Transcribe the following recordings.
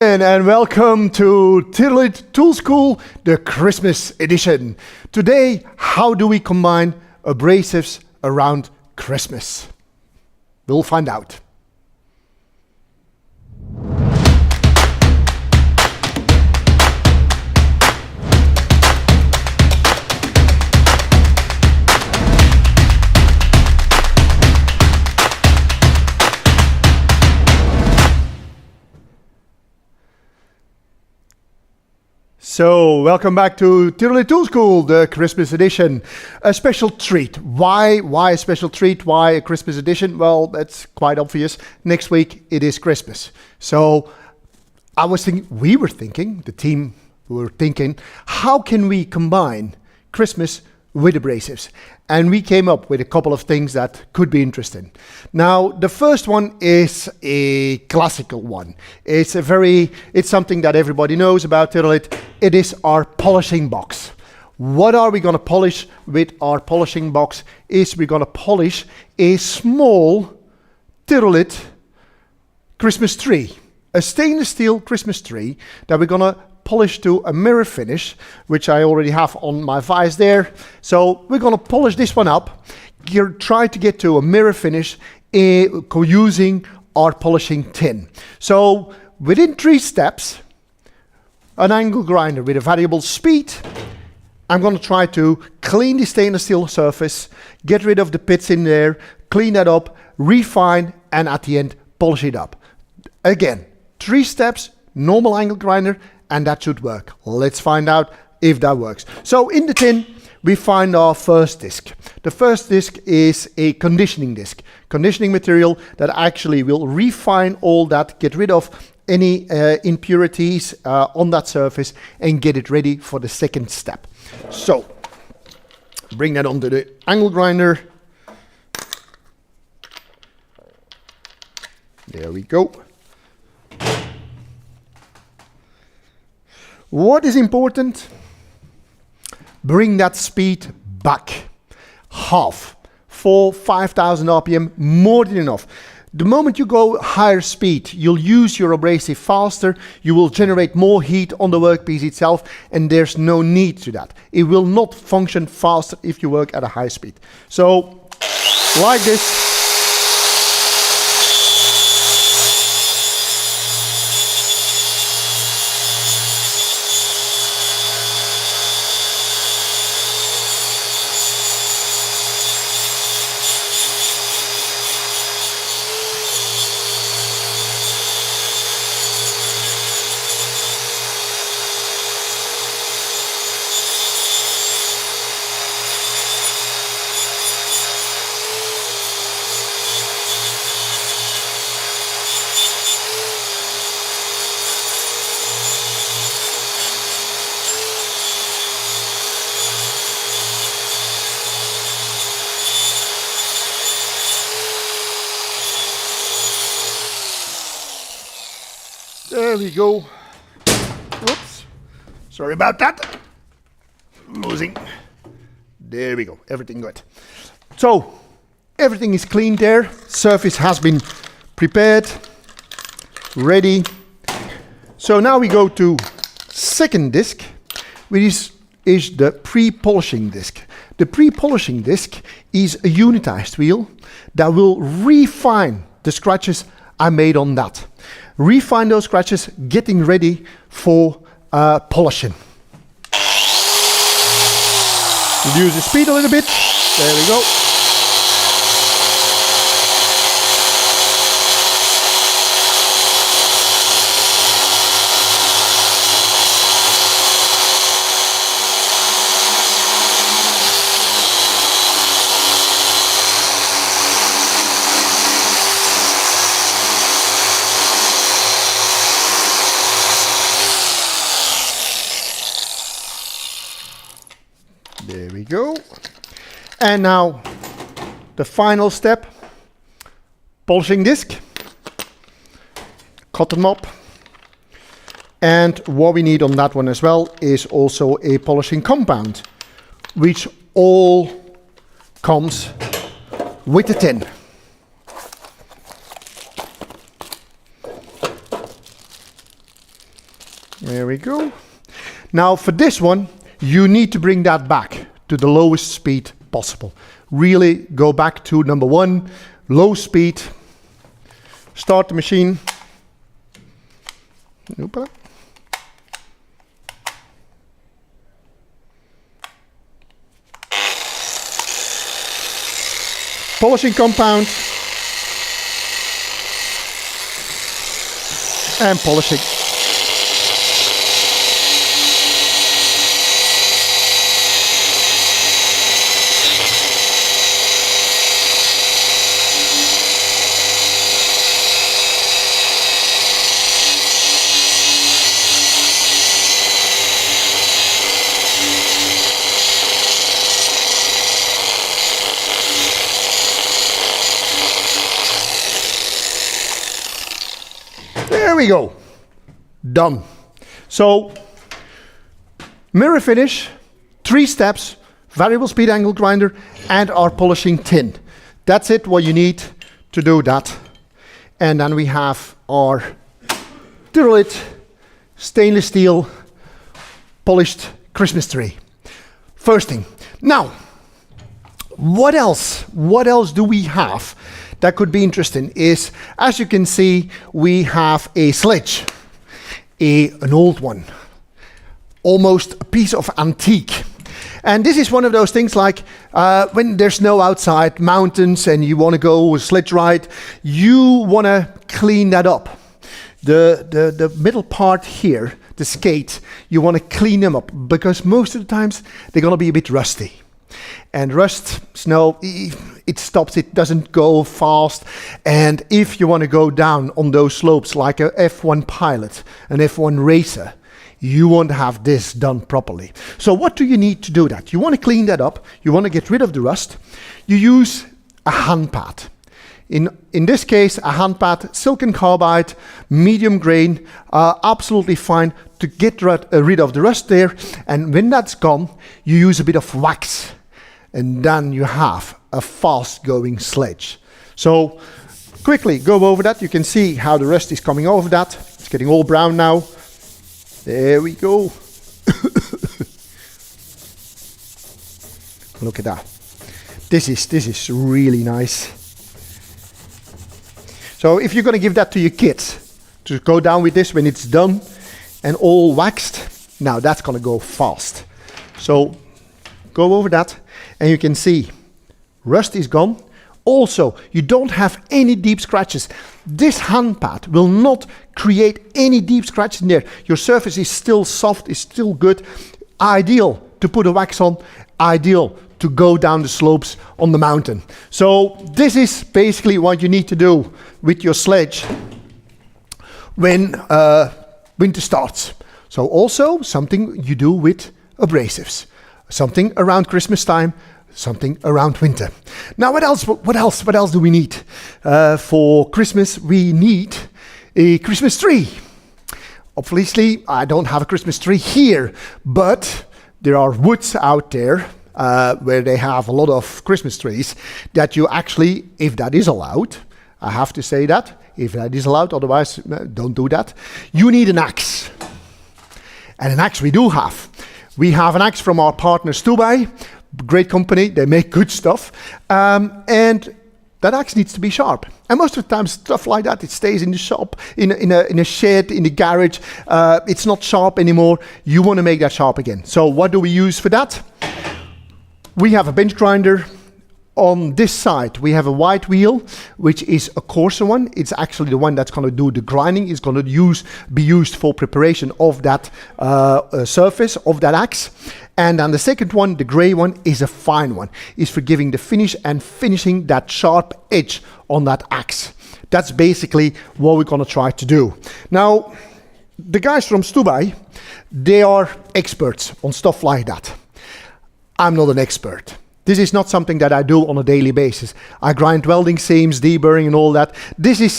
And welcome to Tyrolit Tool School, the Christmas edition. Today, how do we combine abrasives around Christmas? We'll find out. So, welcome back to Tyrolit Tool School, the Christmas edition. A special treat. Why a special treat? Why a Christmas edition? Well, that's quite obvious. Next week, it is Christmas. So, we were thinking, the team were thinking, how can we combine Christmas with abrasives? And we came up with a couple of things that could be interesting. Now, the first one is a classical one. It's something that everybody knows about Tyrolit. It is our polishing box. What are we going to polish with our polishing box? We're going to polish a small Tyrolit Christmas tree. A stainless steel Christmas tree that we're going to polish to a mirror finish, which I already have on my vise there. So we're going to polish this one up. Try to get to a mirror finish using our polishing tin. So within 3 steps, an angle grinder with a variable speed, I'm going to try to clean the stainless steel surface, get rid of the pits in there, clean that up, refine, and at the end, polish it up. Again, 3 steps, normal angle grinder, and that should work. Let's find out if that works. So in the tin, we find our first disc. The first disc is a conditioning disc. Conditioning material that actually will refine all that, get rid of any impurities on that surface and get it ready for the second step. So, bring that onto the angle grinder. There we go. What is important? Bring that speed back. Half. 5,000 RPM, more than enough. The moment you go higher speed, you'll use your abrasive faster, you will generate more heat on the workpiece itself, and there's no need to that. It will not function faster if you work at a high speed. So, like this. There we go. Whoops. Sorry about that. Losing. There we go. Everything good. So, everything is clean there. Surface has been prepared. Ready. So now we go to second disc, which is the pre-polishing disc. The pre-polishing disc is a unitized wheel that will refine the scratches I made on that. Refine those scratches, getting ready for polishing. Reduce the speed a little bit. There we go. There we go. And now the final step, polishing disc, cotton mop. And what we need on that one as well is also a polishing compound, which all comes with the tin. There we go. Now for this one, you need to bring that back to the lowest speed possible. Really go back to number 1, low speed. Start the machine. Opa. Polishing compound. And polishing. There we go. Done. So, mirror finish, 3 steps, variable speed angle grinder, and our polishing tin. That's it, what you need to do that. And then we have our Tyrolit stainless steel polished Christmas tree. First thing. Now, what else? What else do we have that could be interesting is, as you can see, we have a sledge, an old one, almost a piece of antique. And this is one of those things like when there's snow outside, mountains, and you want to go a sledge ride, you want to clean that up. The middle part here, the skate, you want to clean them up because most of the times they're going to be a bit rusty. And rust, snow, it stops, it doesn't go fast. And if you want to go down on those slopes like a F1 pilot, an F1 racer, you want to have this done properly. So what do you need to do that? You want to clean that up, you want to get rid of the rust, you use a hand pad. In this case, a hand pad, silicon carbide, medium grain, absolutely fine to get rid of the rust there. And when that's gone, you use a bit of wax. And then you have a fast-going sledge. So quickly go over that. You can see how the rust is coming over that. It's getting all brown now. There we go. Look at that. This is really nice. So if you're going to give that to your kids, to go down with this when it's done and all waxed, now that's going to go fast. So go over that. And you can see rust is gone. Also, you don't have any deep scratches. This hand pad will not create any deep scratches in there. Your surface is still soft, is still good. Ideal to put a wax on, ideal to go down the slopes on the mountain. So this is basically what you need to do with your sledge when winter starts. So also something you do with abrasives. Something around Christmas time, something around winter. Now, what else do we need? For Christmas, we need a Christmas tree. Obviously, I don't have a Christmas tree here, but there are woods out there where they have a lot of Christmas trees that you actually, if that is allowed, I have to say that, if that is allowed, otherwise don't do that, you need an axe. And an axe we do have. We have an axe from our partner Stubai, great company, they make good stuff, and that axe needs to be sharp. And most of the time stuff like that, it stays in the shop, in a shed, in the garage, it's not sharp anymore, you want to make that sharp again. So what do we use for that? We have a bench grinder. On this side, we have a wide wheel, which is a coarser one. It's actually the one that's going to do the grinding. It's going to be used for preparation of that surface of that axe. And then the second one, the gray one, is a fine one. It's for giving the finish and finishing that sharp edge on that axe. That's basically what we're going to try to do. Now, the guys from Stubai, they are experts on stuff like that. I'm not an expert. This is not something that I do on a daily basis. I grind welding seams, deburring and all that. This is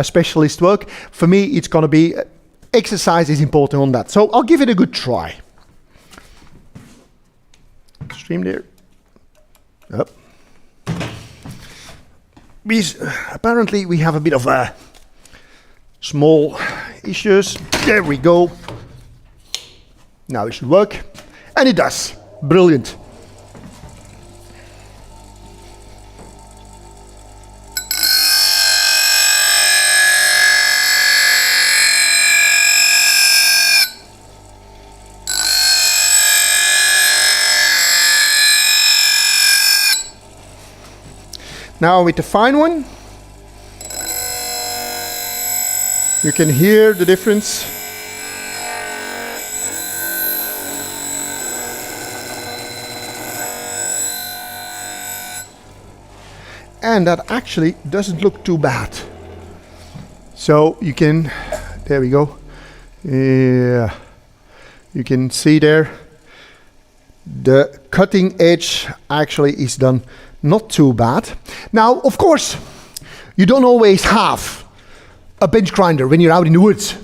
specialist work. For me, it's going to be, exercise is important on that. So I'll give it a good try. Stream there. Up. Apparently we have a bit of small issues. There we go. Now it should work. And it does. Brilliant. Now with the fine one, you can hear the difference. And that actually doesn't look too bad. So you can, there we go. Yeah, you can see there, the cutting edge actually is done not too bad. Now, of course, you don't always have a bench grinder when you're out in the woods.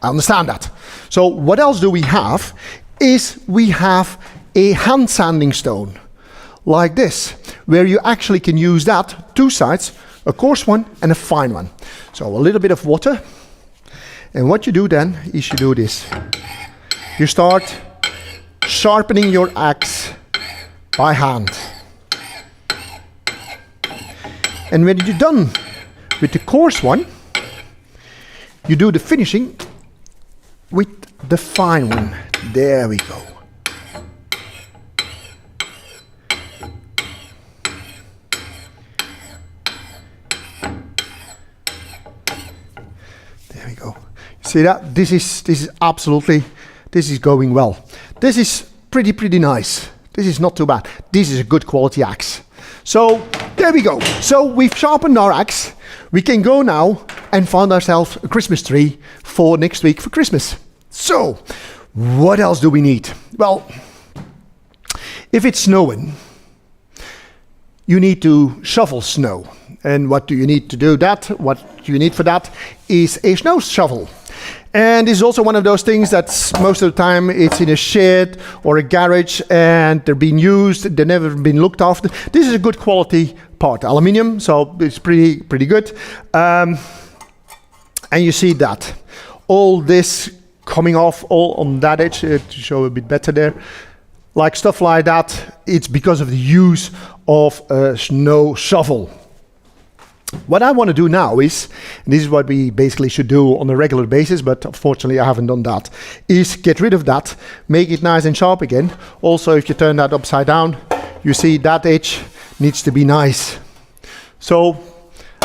I understand that. So what else do we have is we have a hand sanding stone like this, where you actually can use that, two sides, a coarse one and a fine one. So a little bit of water. And what you do then is you do this. You start sharpening your axe by hand. And when you're done with the coarse one, you do the finishing with the fine one. There we go. There we go. See that? This is absolutely, this is going well. This is pretty nice. This is not too bad. This is a good quality axe. So there we go. So we've sharpened our axe. We can go now and find ourselves a Christmas tree for next week for Christmas. So what else do we need? Well, if it's snowing, you need to shovel snow. And what do you need to do that? What you need for that is a snow shovel. And this is also one of those things that's most of the time it's in a shed or a garage and they're being used, they've never been looked after. This is a good quality part, aluminium, so it's pretty good. And you see that. All this coming off all on that edge, to show a bit better there. Like stuff like that, it's because of the use of a snow shovel. What I want to do now is, and this is what we basically should do on a regular basis, but unfortunately I haven't done that, is get rid of that, make it nice and sharp again. Also, if you turn that upside down, you see that edge needs to be nice. So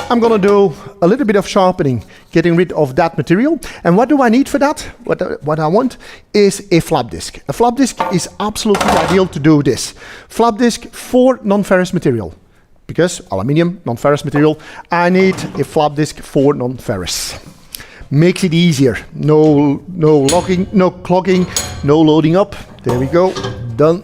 I'm going to do a little bit of sharpening, getting rid of that material. And what do I need for that? What I want is a flap disc. A flap disc is absolutely ideal to do this. Flap disc for non-ferrous material. Because aluminium, non-ferrous material, I need a flap disc for non-ferrous. Makes it easier. No locking, no clogging, no loading up. There we go, done.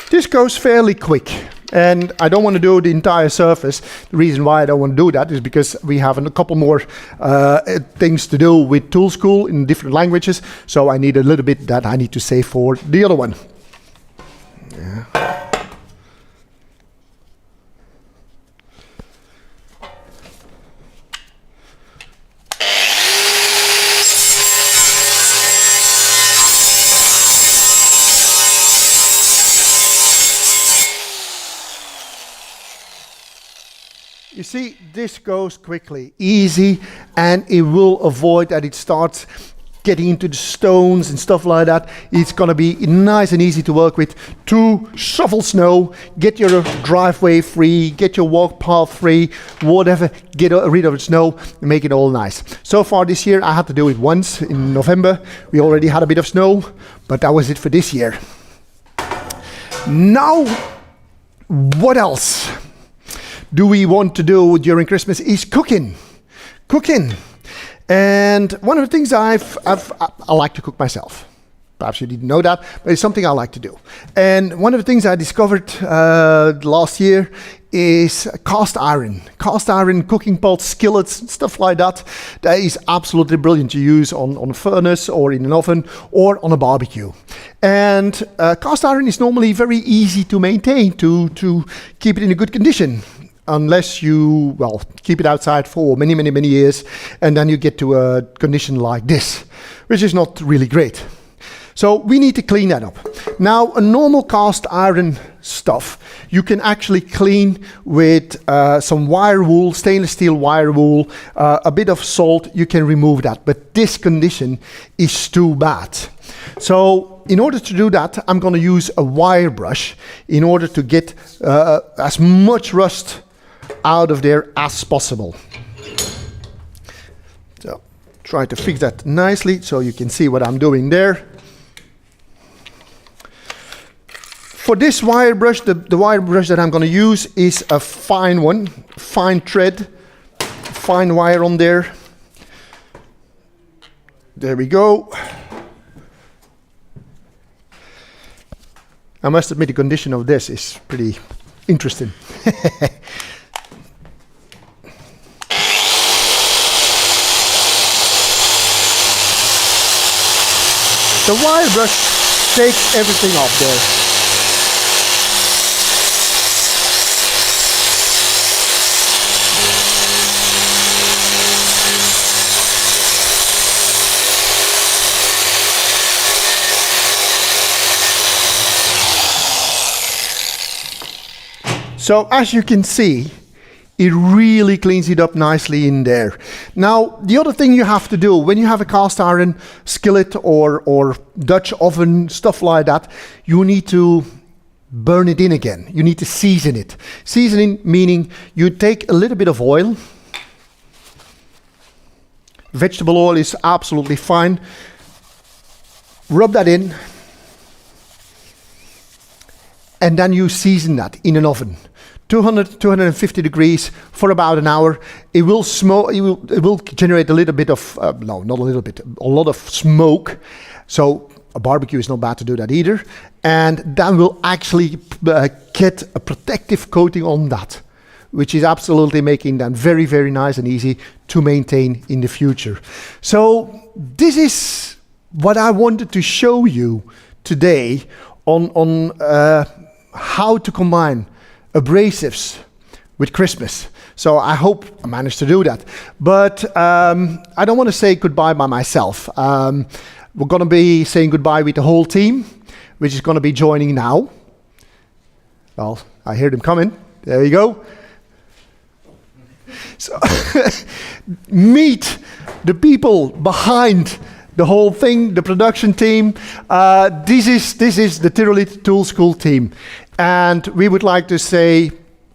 This goes fairly quick. And I don't want to do the entire surface. The reason why I don't want to do that is because we have a couple more things to do with Tool School in different languages. So I need a little bit that I need to save for the other one. Yeah. You see, this goes quickly, easy, and it will avoid that it starts getting into the stones and stuff like that. It's going to be nice and easy to work with to shovel snow, get your driveway free, get your walk path free, whatever, get rid of the snow and make it all nice. So far this year, I had to do it once in November. We already had a bit of snow, but that was it for this year. Now, what else do we want to do during Christmas is cooking. And one of the things I like to cook myself. Perhaps you didn't know that, but it's something I like to do. And one of the things I discovered last year is cast iron. Cast iron cooking pots, skillets, stuff like that. That is absolutely brilliant to use on a furnace or in an oven or on a barbecue. And cast iron is normally very easy to maintain, to keep it in a good condition. Unless you, well, keep it outside for many, many, many years, and then you get to a condition like this, which is not really great. So we need to clean that up. Now, a normal cast iron stuff, you can actually clean with some wire wool, stainless steel wire wool, a bit of salt, you can remove that. But this condition is too bad. So in order to do that, I'm going to use a wire brush in order to get as much rust out of there as possible. So try to fix that nicely so you can see what I'm doing there. For this wire brush, the wire brush that I'm going to use is a fine one, fine thread, fine wire on there. There we go. I must admit the condition of this is pretty interesting. The wire brush takes everything off there. So as you can see, it really cleans it up nicely in there. Now, the other thing you have to do when you have a cast iron skillet or Dutch oven, stuff like that, you need to burn it in again. You need to season it. Seasoning meaning you take a little bit of oil. Vegetable oil is absolutely fine. Rub that in. And then you season that in an oven. 250 degrees for about an hour. It will smoke. It will generate a little bit of no, not a little bit, a lot of smoke. So a barbecue is not bad to do that either. And that will actually get a protective coating on that, which is absolutely making them very, very nice and easy to maintain in the future. So this is what I wanted to show you today on how to combine abrasives with Christmas. So I hope I managed to do that. But I don't want to say goodbye by myself. We're going to be saying goodbye with the whole team, which is going to be joining now. Well, I hear them coming. There you go. So meet the people behind the whole thing, the production team. This is the Tyrolit Tool School team. And we would like to say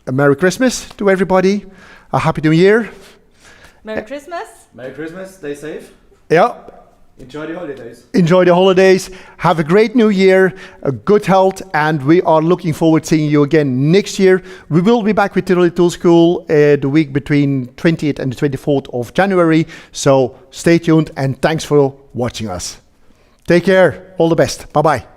a Merry Christmas to everybody, a Happy New Year. Merry Christmas. Merry Christmas, stay safe. Yeah. Enjoy the holidays. Enjoy the holidays. Have a great new year, a good health, and we are looking forward to seeing you again next year. We will be back with Tyrolit Tool School the week between 20th and the 24th of January. So stay tuned and thanks for watching us. Take care. All the best. Bye-bye.